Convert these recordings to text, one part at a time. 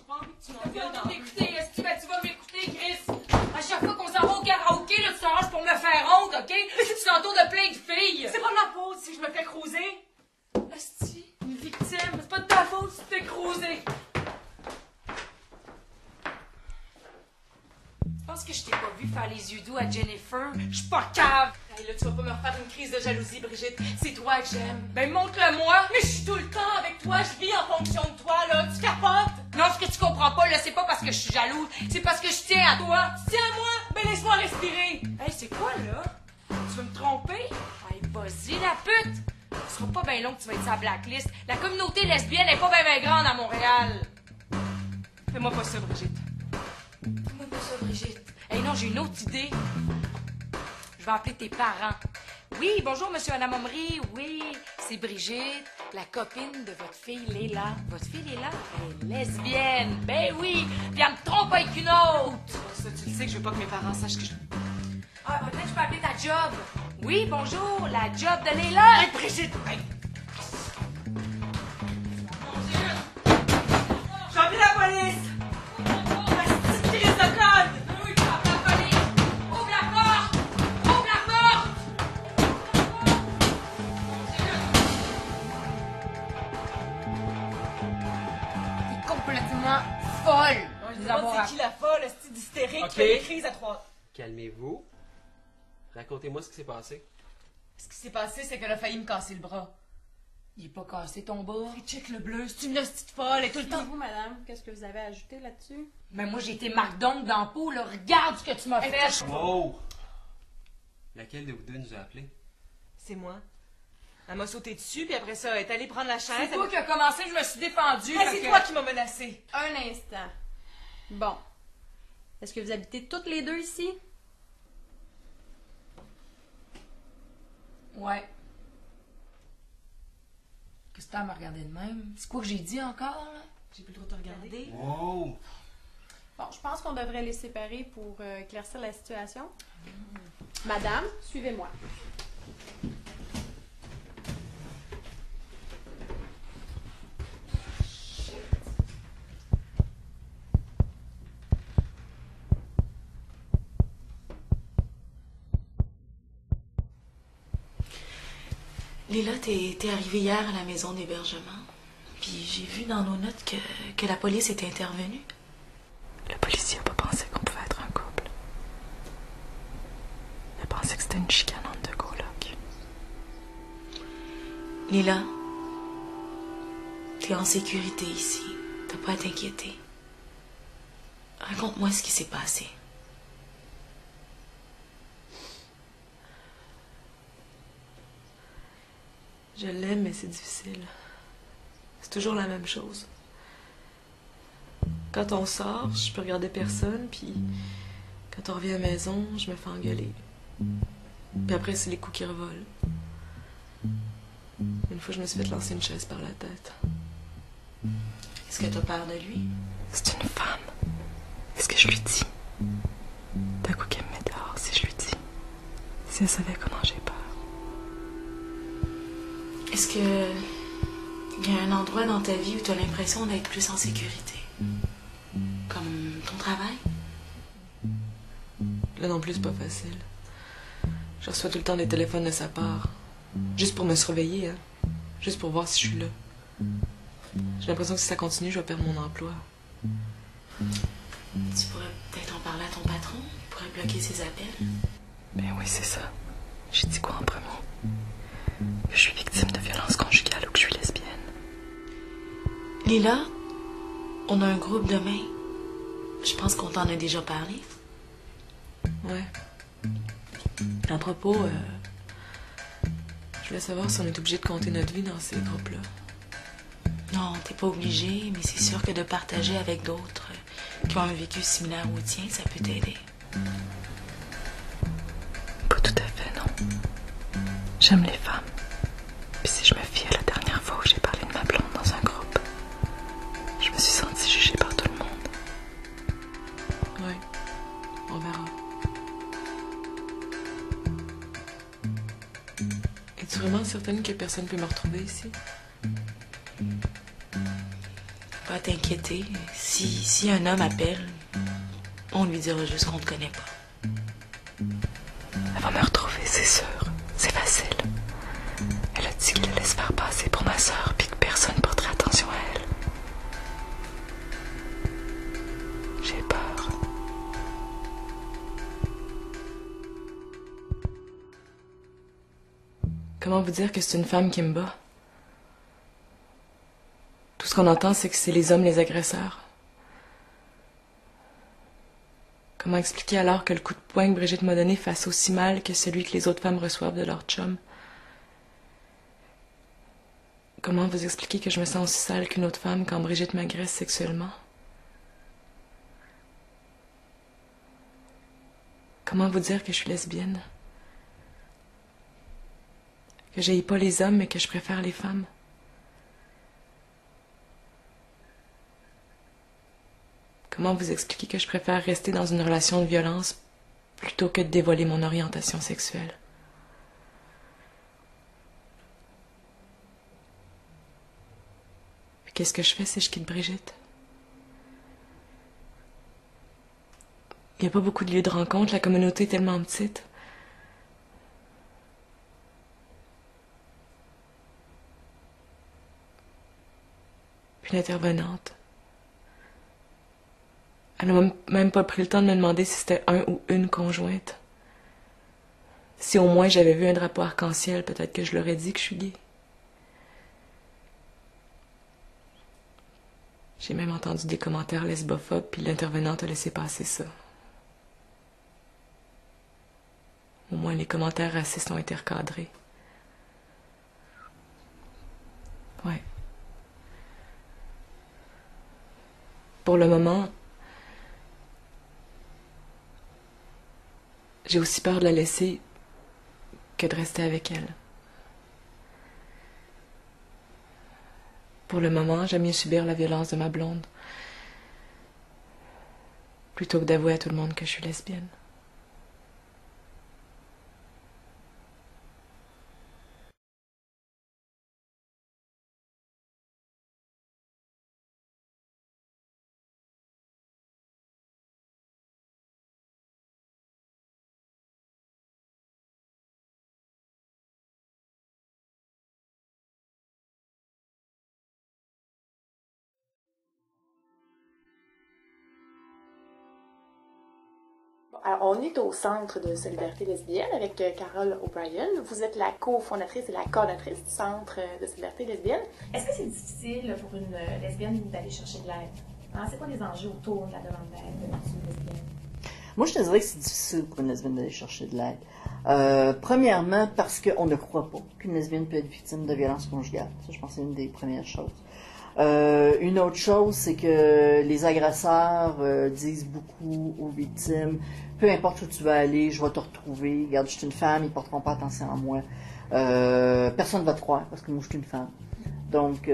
pas envie que tu m'engueules dans m'écouter, est-ce que tu vas m'écouter, Chris? À chaque fois qu'on s'en va au karaoké, là, tu t'arranges pour me faire honte, OK? Tu t'entoures de plein de filles. C'est pas de ma faute si je me fais cruiser. Asti, une victime. C'est pas de ta faute si tu t'es cruisé. Je pense que je t'ai pas vu faire les yeux doux à Jennifer. Je suis pas cave. Hey, là, tu vas pas me refaire une crise de jalousie, Brigitte. C'est toi que j'aime. Ben, montre-le-moi. Mais je suis tout le temps avec toi. Je vis en fonction de toi, là. Tu capotes. Non, ce que tu comprends pas, là, c'est pas parce que je suis jalouse. C'est parce que je tiens à toi. Tu tiens à moi? Ben, laisse-moi respirer. Hey, c'est quoi, là? Tu veux me tromper? Hey, vas-y, la pute! Ce sera pas bien long que tu vas être sur la blacklist. La communauté lesbienne est pas bien grande à Montréal. Fais-moi pas ça, Brigitte. Fais-moi pas ça, Brigitte. Hey, non, j'ai une autre idée. Je vais appeler tes parents. Oui, bonjour, monsieur Anna Momry. Oui, c'est Brigitte, la copine de votre fille Léla. Votre fille Léla est lesbienne. Ben oui, puis elle me trompe avec une autre. Ça, tu le sais que je veux pas que mes parents sachent que je... Ah, peut-être je peux appeler ta job. Oui, bonjour, la job de Léla. Hey, Brigitte! Hey. J'ai appelé la police! La petite crise de code! Oui, tu appelles la police. Ouvre la porte. Ouvre la porte. T'es complètement folle. Je me demande c'est qui la folle, la petite hystérique qui fait des crises à trois... Calmez-vous. Racontez-moi ce qui s'est passé. Ce qui s'est passé, c'est qu'elle a failli me casser le bras. Il est pas cassé ton bras. Et check le bleu, c'est une petite folle, elle est tout le temps... Vous, madame, qu'est-ce que vous avez ajouté là-dessus? Mais moi, j'ai été marque d'ongle dans le pot, là. Regarde ce que tu m'as fait. Wow! Laquelle de vous deux nous a appelés? C'est moi. Elle m'a sauté dessus, puis après ça, elle est allée prendre la chaise. C'est toi qui as commencé, je me suis défendue. Hey, c'est toi qui m'as menacée. Un instant. Bon. Est-ce que vous habitez toutes les deux ici? Ouais. Qu'est-ce que t'as à me regarder de même? C'est quoi que j'ai dit encore, là? J'ai plus le droit de te regarder. Wow! Bon, je pense qu'on devrait les séparer pour éclaircir la situation. Madame, suivez-moi. Léla, t'es arrivée hier à la maison d'hébergement. Puis j'ai vu dans nos notes que la police était intervenue. Le policier n'a pas pensé qu'on pouvait être un couple. Il a pensé que c'était une chicane entre deux colocs. Léla, t'es en sécurité ici. T'as pas à t'inquiéter. Raconte-moi ce qui s'est passé. Je l'aime, mais c'est difficile. C'est toujours la même chose. Quand on sort, je peux regarder personne, puis quand on revient à la maison, je me fais engueuler. Puis après, c'est les coups qui revolent. Une fois, je me suis fait lancer une chaise par la tête. Est-ce que t'as peur de lui? C'est une femme. Est-ce que je lui dis? D'un coup qu'elle me met dehors, si je lui dis. Si elle savait comment j'ai peur. Est-ce que il y a un endroit dans ta vie où tu as l'impression d'être plus en sécurité? Comme ton travail? Là non plus, c'est pas facile. Je reçois tout le temps des téléphones de sa part. Juste pour me surveiller, hein. Juste pour voir si je suis là. J'ai l'impression que si ça continue, je vais perdre mon emploi. Tu pourrais peut-être en parler à ton patron. Il pourrait bloquer ses appels. Ben oui, c'est ça. J'ai dit quoi en premier? Que je suis victime de violence conjugale ou que je suis lesbienne. Léla, on a un groupe demain. Je pense qu'on t'en a déjà parlé. Ouais. À propos, je voulais savoir si on est obligé de compter notre vie dans ces groupes-là. Non, t'es pas obligé, mais c'est sûr que de partager avec d'autres qui ont un vécu similaire au tien, ça peut t'aider. Pas tout à fait, non. J'aime les femmes. Puis si je me fie à la dernière fois où j'ai parlé de ma blonde dans un groupe, je me suis sentie jugée par tout le monde. Oui, on verra. Es-tu vraiment certaine que personne ne peut me retrouver ici? Pas t'inquiéter. Si un homme appelle, on lui dira juste qu'on te connaît pas. Elle va me retrouver, c'est sûr. C'est facile. Elle a dit qu'il allait se faire passer pour ma sœur puis que personne ne porterait attention à elle. J'ai peur. Comment vous dire que c'est une femme qui me bat? Tout ce qu'on entend, c'est que c'est les hommes les agresseurs. Comment expliquer alors que le coup de poing que Brigitte m'a donné fasse aussi mal que celui que les autres femmes reçoivent de leur chum? Comment vous expliquer que je me sens aussi sale qu'une autre femme quand Brigitte m'agresse sexuellement? Comment vous dire que je suis lesbienne? Que j'haïs pas les hommes mais que je préfère les femmes? Comment vous expliquer que je préfère rester dans une relation de violence plutôt que de dévoiler mon orientation sexuelle? Qu'est-ce que je fais si je quitte Brigitte? Il n'y a pas beaucoup de lieux de rencontre, la communauté est tellement petite. Puis l'intervenante. Elle n'a même pas pris le temps de me demander si c'était un ou une conjointe. Si au moins j'avais vu un drapeau arc-en-ciel, peut-être que je leur ai dit que je suis gay. J'ai même entendu des commentaires lesbophobes, puis l'intervenante a laissé passer ça. Au moins les commentaires racistes ont été recadrés. Ouais. Pour le moment, j'ai aussi peur de la laisser que de rester avec elle. Pour le moment, j'aime mieux subir la violence de ma blonde plutôt que d'avouer à tout le monde que je suis lesbienne. Alors, on est au Centre de solidarité lesbienne avec Carole O'Brien. Vous êtes la cofondatrice et la coordinatrice du Centre de solidarité lesbienne. Est-ce que c'est difficile pour une lesbienne d'aller chercher de l'aide? Hein? C'est quoi les enjeux autour de la demande d'aide d'une lesbienne? Moi, je te dirais que c'est difficile pour une lesbienne d'aller chercher de l'aide. Premièrement, parce qu'on ne croit pas qu'une lesbienne peut être victime de violences conjugales. Ça, je pense que c'est une des premières choses. Une autre chose, c'est que les agresseurs disent beaucoup aux victimes, peu importe où tu vas aller, je vais te retrouver. Regarde, je suis une femme, ils ne porteront pas attention à moi. Personne ne va te croire parce que moi, je suis une femme. Donc,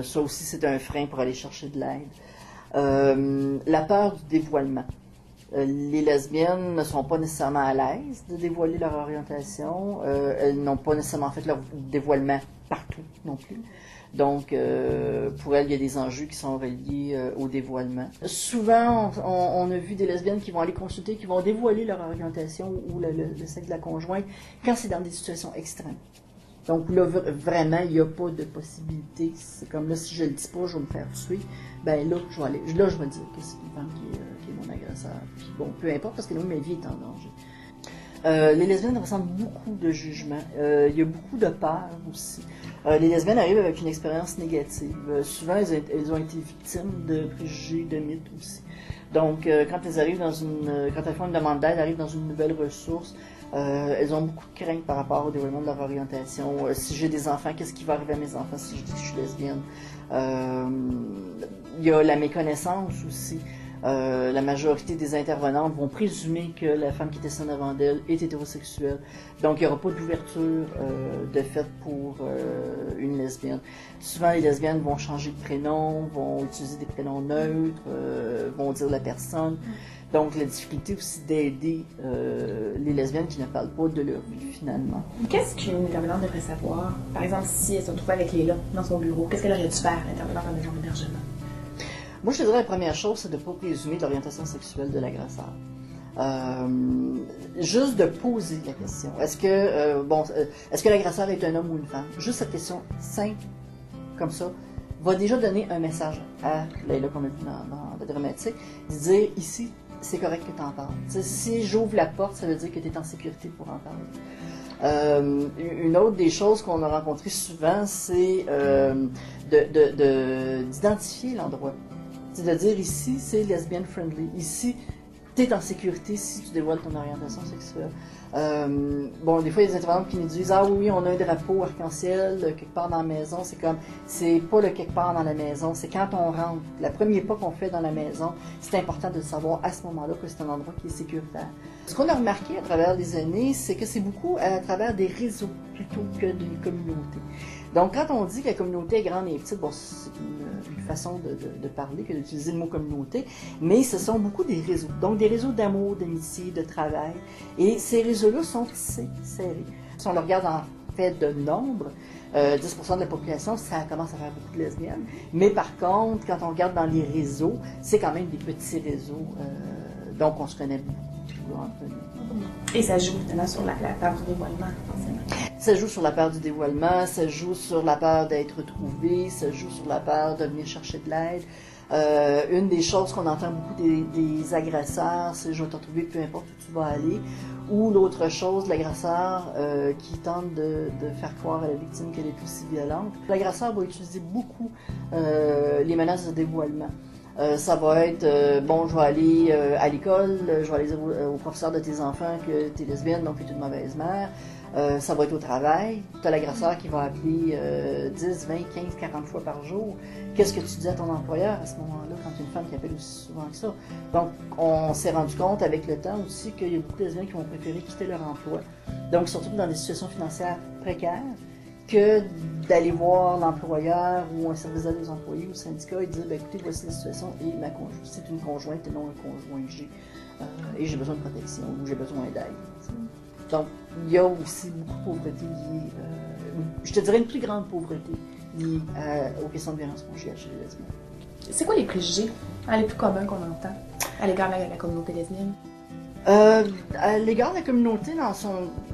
ça aussi, c'est un frein pour aller chercher de l'aide. La peur du dévoilement. Les lesbiennes ne sont pas nécessairement à l'aise de dévoiler leur orientation. Elles n'ont pas nécessairement fait leur dévoilement partout non plus. Donc, pour elles, il y a des enjeux qui sont reliés au dévoilement. Souvent, on a vu des lesbiennes qui vont aller consulter, qui vont dévoiler leur orientation ou le sexe de la conjointe quand c'est dans des situations extrêmes. Donc là, vraiment, il n'y a pas de possibilité. C'est comme là, si je le dis pas, je vais me faire tuer. Ben là, je vais dire que c'est une femme qui est mon agresseur. Puis bon, peu importe, parce que là, ma vie est en danger. Les lesbiennes ressentent beaucoup de jugement. Il y a beaucoup de peur aussi. Les lesbiennes arrivent avec une expérience négative. Souvent, elles ont été victimes de préjugés, de mythes aussi. Donc, quand elles font une demande d'aide, elles arrivent dans une nouvelle ressource. Elles ont beaucoup de craintes par rapport au développement de leur orientation. Si j'ai des enfants, qu'est-ce qui va arriver à mes enfants si je dis que je suis lesbienne? Il y a la méconnaissance aussi. La majorité des intervenantes vont présumer que la femme qui était seine avant d'elle est hétérosexuelle. Donc, il n'y aura pas d'ouverture de fait pour une lesbienne. Souvent, les lesbiennes vont changer de prénom, vont utiliser des prénoms neutres, vont dire la personne. Donc, la difficulté aussi d'aider les lesbiennes qui ne parlent pas de leur vie, finalement. Qu'est-ce qu'une intervenante devrait savoir? Par exemple, si elle se retrouvait avec Léla dans son bureau, qu'est-ce qu'elle aurait dû faire, l'intervenante en maison d'hébergement? Moi, je te dirais la première chose, c'est de ne pas présumer de l'orientation sexuelle de l'agresseur. Juste de poser la question. Est-ce que l'agresseur est un homme ou une femme? Juste cette question simple, comme ça, va déjà donner un message à Leila, comme on a vu dans la dramatique, de dire ici, c'est correct que tu en parles. T'sais, si j'ouvre la porte, ça veut dire que tu es en sécurité pour en parler. Une autre des choses qu'on a rencontrées souvent, c'est d'identifier l'endroit. C'est de dire ici, c'est lesbian friendly. Ici, tu es en sécurité si tu dévoiles ton orientation sexuelle. Bon, des fois, il y a des intervenants qui nous disent « Ah oui, on a un drapeau arc-en-ciel quelque part dans la maison. » C'est comme, c'est pas le quelque part dans la maison, c'est quand on rentre. Le premier pas qu'on fait dans la maison, c'est important de savoir à ce moment-là que c'est un endroit qui est sécuritaire. Ce qu'on a remarqué à travers les années, c'est que c'est beaucoup à travers des réseaux plutôt que des communautés. Donc, quand on dit que la communauté est grande et petite, bon, c'est une façon de parler que d'utiliser le mot communauté, mais ce sont beaucoup des réseaux. Donc, des réseaux d'amour, d'amitié, de travail. Et ces réseaux-là sont tissés, serrés. Si on le regarde en fait de nombre, 10% de la population, ça commence à faire beaucoup de lesbiennes. Mais par contre, quand on regarde dans les réseaux, c'est quand même des petits réseaux. Donc, on se connaît beaucoup entre nous. Et ça joue évidemment sur la peur du dévoilement, forcément. Ça joue sur la peur du dévoilement, ça joue sur la peur d'être retrouvé, ça joue sur la peur de venir chercher de l'aide. Une des choses qu'on entend beaucoup des agresseurs, c'est « je vais te retrouver peu importe où tu vas aller ». Ou l'autre chose, l'agresseur qui tente de faire croire à la victime qu'elle est aussi violente. L'agresseur va utiliser beaucoup les menaces de dévoilement. Ça va être, bon, je vais aller à l'école, je vais aller dire au professeur de tes enfants que tu es lesbienne, donc tu es une mauvaise mère. Ça va être au travail. Tu as l'agresseur qui va appeler 10, 20, 15, 40 fois par jour. Qu'est-ce que tu dis à ton employeur à ce moment-là quand tu es une femme qui appelle aussi souvent que ça? Donc, on s'est rendu compte avec le temps aussi qu'il y a beaucoup de lesbiennes qui vont préférer quitter leur emploi. Donc, surtout dans des situations financières précaires, que d'aller voir l'employeur ou un service d'aide aux employés ou le syndicat et dire ben, écoutez, voici la situation et c'est une conjointe et non un conjoint que j'ai. Et j'ai besoin de protection ou j'ai besoin d'aide. Donc, il y a aussi beaucoup de pauvreté liée, je te dirais une plus grande pauvreté liée aux questions de violence conjugale chez les lesbiennes. C'est quoi les préjugés les plus communs qu'on entend à l'égard de la communauté lesbienne? À l'égard de la communauté,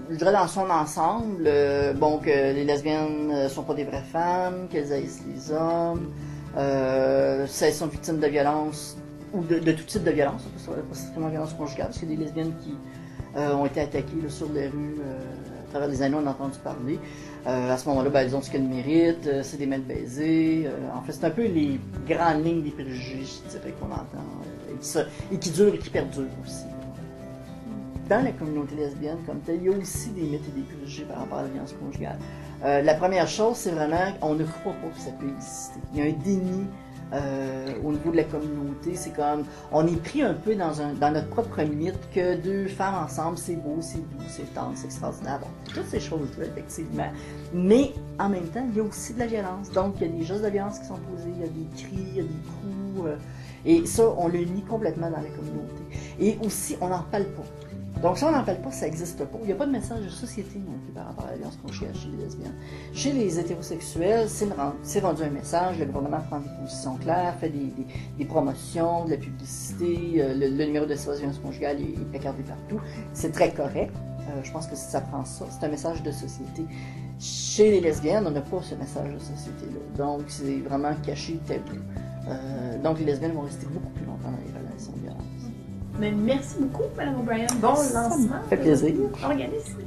je dirais dans son ensemble, bon, que les lesbiennes ne sont pas des vraies femmes, qu'elles haïssent les hommes, si elles sont victimes de violence, ou de tout type de violence, pas strictement violence conjugale, parce qu'il y a des lesbiennes qui ont été attaquées là, sur les rues, à travers les années, on a entendu parler. À ce moment-là, ben, elles ont ce qu'elles méritent, c'est des mal baisés. En fait, c'est un peu les grandes lignes des préjugés, je dirais, qu'on entend, et qui durent et qui perdurent aussi. Dans la communauté lesbienne comme telle, il y a aussi des mythes et des préjugés par rapport à la violence conjugale. La première chose, c'est vraiment qu'on ne croit pas que ça peut exister. Il y a un déni au niveau de la communauté. C'est comme, on est pris un peu dans notre propre mythe que deux femmes ensemble, c'est beau, c'est doux, c'est tendre, c'est extraordinaire. Bon, toutes ces choses-là, effectivement. Mais en même temps, il y a aussi de la violence. Donc, il y a des gestes de violence qui sont posés, il y a des cris, il y a des coups. Et ça, on le nie complètement dans la communauté. Et aussi, on n'en parle pas. Donc, si on n'en parle pas, ça n'existe pas. Il n'y a pas de message de société non plus par rapport à la violence conjugale chez les lesbiennes. Chez les hétérosexuels, c'est rendu un message. Le gouvernement prend des positions claires, fait des promotions, de la publicité. Le numéro de violence conjugale est placardé partout. C'est très correct. Je pense que si ça prend ça, c'est un message de société. Chez les lesbiennes, on n'a pas ce message de société-là. Donc, c'est vraiment caché, tabou. Donc, les lesbiennes vont rester beaucoup plus longtemps dans les relations de violence. Mais merci beaucoup, Mme O'Brien. Bon lancement. Ça fait plaisir. Organisme.